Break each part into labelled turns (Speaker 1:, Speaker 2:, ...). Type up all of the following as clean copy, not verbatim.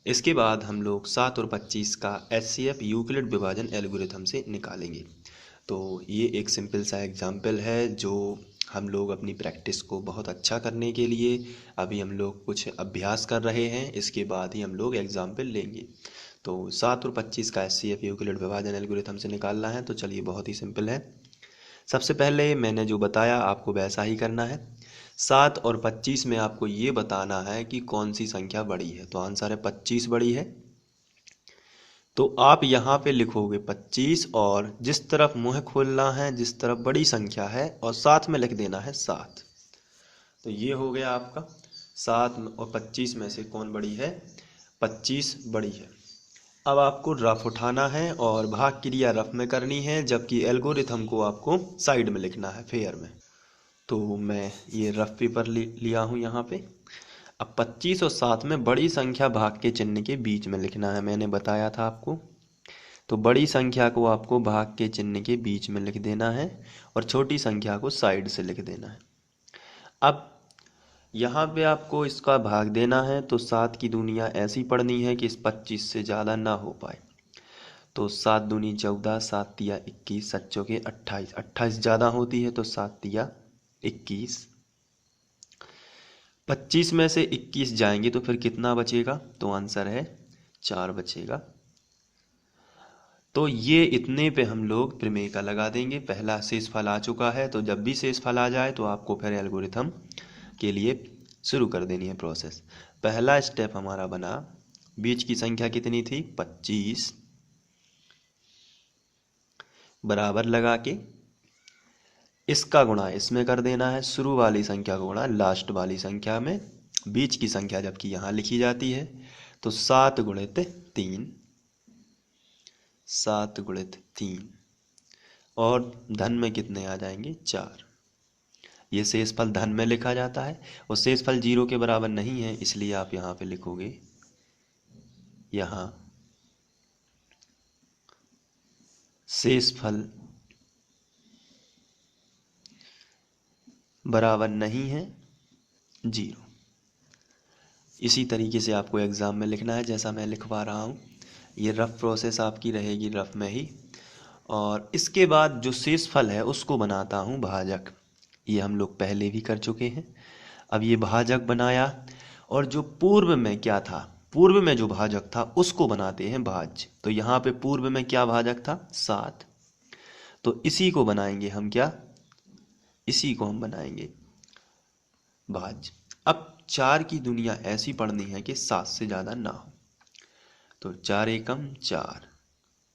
Speaker 1: इसके बाद हम लोग 7 और 25 का HCF यूक्लिड विभाजन एल्गोरिथम से निकालेंगे। तो ये एक सिंपल सा एग्जाम्पल है जो हम लोग अपनी प्रैक्टिस को बहुत अच्छा करने के लिए अभी हम लोग कुछ अभ्यास कर रहे हैं, इसके बाद ही हम लोग एग्जाम्पल लेंगे। तो 7 और 25 का HCF यूक्लिड विभाजन एल्गोरिथम से निकालना है, तो चलिए बहुत ही सिंपल है। सबसे पहले मैंने जो बताया आपको वैसा ही करना है। 7 और 25 में आपको ये बताना है कि कौन सी संख्या बड़ी है, तो आंसर है 25 बड़ी है। तो आप यहाँ पे लिखोगे 25 और जिस तरफ मुँह खोलना है, जिस तरफ बड़ी संख्या है, और साथ में लिख देना है 7। तो ये हो गया आपका 7 और 25 में से कौन बड़ी है, 25 बड़ी है। अब आपको रफ उठाना है और भाग क्रिया रफ में करनी है, जबकि एल्गोरिथम को आपको साइड में लिखना है, फेयर में। तो मैं ये रफ पेपर लिया हूँ यहाँ पे। अब 25 और 7 में बड़ी संख्या भाग के चिन्ह के बीच में लिखना है, मैंने बताया था आपको। तो बड़ी संख्या को आपको भाग के चिन्ह के बीच में लिख देना है और छोटी संख्या को साइड से लिख देना है। अब यहाँ पे आपको इसका भाग देना है, तो 7 की दुनिया ऐसी पढ़नी है कि इस 25 से ज़्यादा ना हो पाए। तो 7 दूनी 14, 7 तिया 21, 7 चौके 28, 28 ज़्यादा होती है तो 7 तिया 21। 25 में से 21 जाएंगे तो फिर कितना बचेगा, तो आंसर है 4 बचेगा। तो ये इतने पे हम लोग प्रमेय का लगा देंगे। पहला शेषफल आ चुका है, तो जब भी शेषफल आ जाए तो आपको फिर एल्गोरिथम के लिए शुरू कर देनी है प्रोसेस। पहला स्टेप हमारा बना, बीच की संख्या कितनी थी 25, बराबर लगा के इसका गुणा इसमें कर देना है, शुरू वाली संख्या को गुणा लास्ट वाली संख्या में। बीच की संख्या जबकि यहाँ लिखी जाती है, तो 7 गुणित 3, 7 गुणित 3, और धन में कितने आ जाएंगे 4। ये शेषफल धन में लिखा जाता है और शेषफल 0 के बराबर नहीं है, इसलिए आप यहाँ पे लिखोगे, यहाँ शेषफल बराबर नहीं है 0। इसी तरीके से आपको एग्ज़ाम में लिखना है जैसा मैं लिखवा रहा हूँ। ये रफ प्रोसेस आपकी रहेगी, रफ में ही। और इसके बाद जो शेषफल है उसको बनाता हूँ भाजक। ये हम लोग पहले भी कर चुके हैं। अब ये भाजक बनाया, और जो पूर्व में क्या था, पूर्व में जो भाजक था उसको बनाते हैं भाज्य। तो यहाँ पे पूर्व में क्या भाजक था 7, तो इसी को बनाएंगे हम क्या, इसी को हम बनाएंगे भाज्य। अब 4 की दुनिया ऐसी पढ़नी है कि 7 से ज़्यादा ना हो। तो 4 एकम 4,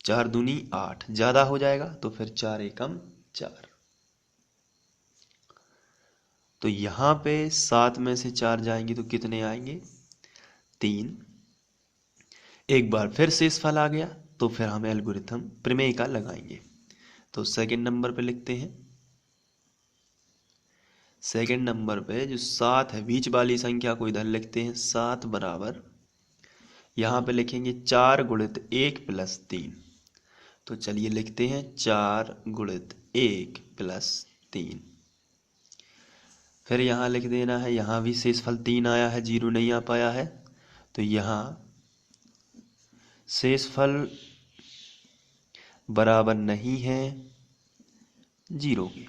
Speaker 1: 4 दूनी 8, ज़्यादा हो जाएगा तो फिर 4 एकम 4। तो यहाँ पे 7 में से 4 जाएंगे तो कितने आएंगे 3। एक बार फिर शेषफल आ गया तो फिर हम एल्गोरिथम प्रमेय का लगाएंगे। तो सेकंड नंबर पे लिखते हैं, सेकंड नंबर पे जो 7 है बीच वाली संख्या को इधर लिखते हैं, 7 बराबर यहाँ पे लिखेंगे 4 गुणित 1 प्लस 3। तो चलिए लिखते हैं 4 गुणित 1 प्लस 3। फिर यहाँ लिख देना है, यहाँ भी शेषफल 3 आया है, 0 नहीं आ पाया है, तो यहाँ शेषफल बराबर नहीं है 0 के।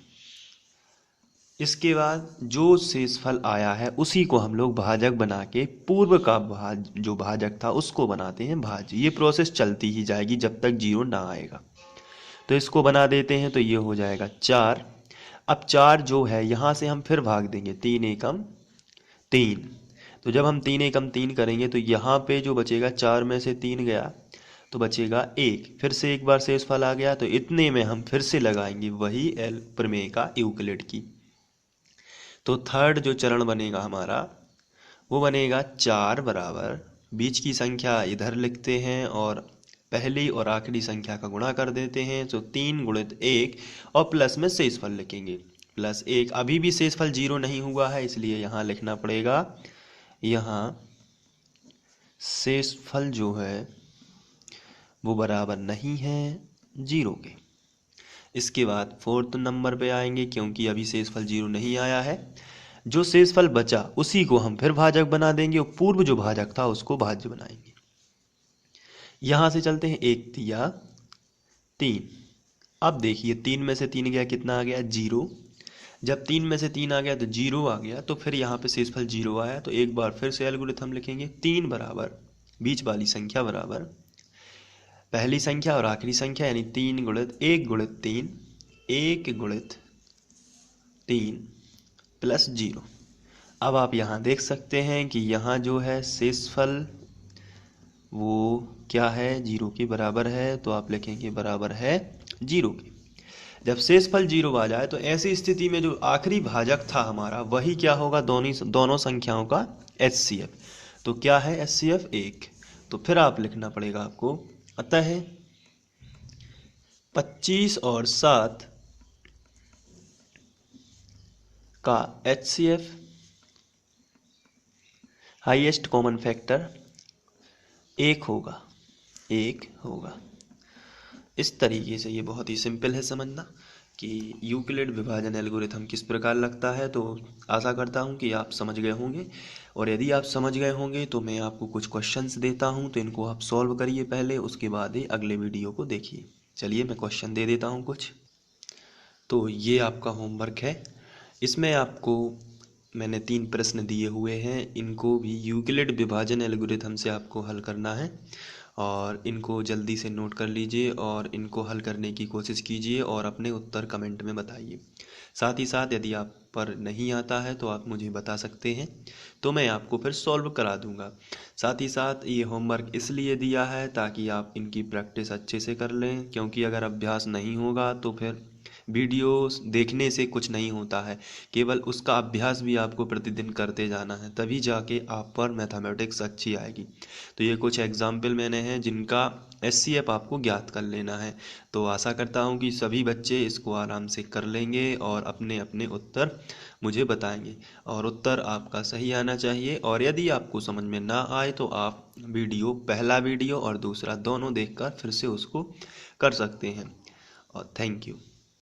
Speaker 1: इसके बाद जो शेषफल आया है उसी को हम लोग भाजक बना के पूर्व का जो भाजक था उसको बनाते हैं भाज्य। ये प्रोसेस चलती ही जाएगी जब तक 0 ना आएगा। तो इसको बना देते हैं, तो ये हो जाएगा 4। अब 4 जो है यहाँ से हम फिर भाग देंगे, 3 एकम 3। तो जब हम 3 एकम 3 करेंगे तो यहाँ पे जो बचेगा 4 में से 3 गया तो बचेगा 1। फिर से एक बार शेषफल आ गया, तो इतने में हम फिर से लगाएंगे वही प्रमेय का यूक्लिड की। तो थर्ड जो चरण बनेगा हमारा वो बनेगा 4 बराबर, बीच की संख्या इधर लिखते हैं और पहली और आखिरी संख्या का गुणा कर देते हैं, तो 3 गुणित 1 और प्लस में शेषफल लिखेंगे प्लस 1। अभी भी शेषफल 0 नहीं हुआ है, इसलिए यहाँ लिखना पड़ेगा, यहाँ शेषफल जो है वो बराबर नहीं है 0 के। इसके बाद फोर्थ नंबर पे आएंगे, क्योंकि अभी शेषफल 0 नहीं आया है। जो शेषफल बचा उसी को हम फिर भाजक बना देंगे और पूर्व जो भाजक था उसको भाज्य बनाएंगे। यहाँ से चलते हैं, 1 तिया 3। अब देखिए 3 में से 3 गया, कितना आ गया, 0। जब 3 में से 3 आ गया तो 0 आ गया, तो फिर यहाँ पे शेषफल 0 आया। तो एक बार फिर से एल्गोरिथम लिखेंगे, 3 बराबर बीच वाली संख्या बराबर पहली संख्या और आखिरी संख्या, यानी 3 गुणित 1 गुणित 3, 1 गुणित 3 प्लस 0। अब आप यहाँ देख सकते हैं कि यहाँ जो है शेषफल वो क्या है, 0 के बराबर है। तो आप लिखेंगे बराबर है 0 के। जब शेषफल 0 आ जाए तो ऐसी स्थिति में जो आखिरी भाजक था हमारा वही क्या होगा, दोनों संख्याओं का HCF। तो क्या है HCF, 1। तो फिर आप लिखना पड़ेगा आपको, अतः 25 और 7 का HCF हाईएस्ट कॉमन फैक्टर 1 होगा, 1 होगा। इस तरीके से ये बहुत ही सिंपल है समझना कि यूक्लिड विभाजन एल्गोरिथम किस प्रकार लगता है। तो आशा करता हूँ कि आप समझ गए होंगे, और यदि आप समझ गए होंगे तो मैं आपको कुछ क्वेश्चंस देता हूँ, तो इनको आप सॉल्व करिए पहले, उसके बाद ही अगले वीडियो को देखिए। चलिए मैं क्वेश्चन दे देता हूँ कुछ। तो ये आपका होमवर्क है, इसमें आपको मैंने 3 प्रश्न दिए हुए हैं, इनको भी यूक्लिड विभाजन एल्गोरिथम से आपको हल करना है, और इनको जल्दी से नोट कर लीजिए और इनको हल करने की कोशिश कीजिए और अपने उत्तर कमेंट में बताइए। साथ ही साथ यदि आप पर नहीं आता है तो आप मुझे बता सकते हैं, तो मैं आपको फिर सॉल्व करा दूंगा। साथ ही साथ ये होमवर्क इसलिए दिया है ताकि आप इनकी प्रैक्टिस अच्छे से कर लें, क्योंकि अगर अभ्यास नहीं होगा तो फिर वीडियोस देखने से कुछ नहीं होता है, केवल उसका अभ्यास भी आपको प्रतिदिन करते जाना है, तभी जाके आप पर मैथमेटिक्स अच्छी आएगी। तो ये कुछ एग्जाम्पल मैंने हैं जिनका HCF आपको ज्ञात कर लेना है। तो आशा करता हूँ कि सभी बच्चे इसको आराम से कर लेंगे और अपने अपने उत्तर मुझे बताएंगे, और उत्तर आपका सही आना चाहिए। और यदि आपको समझ में ना आए तो आप पहला वीडियो और दूसरा दोनों देखकर फिर से उसको कर सकते हैं। और थैंक यू।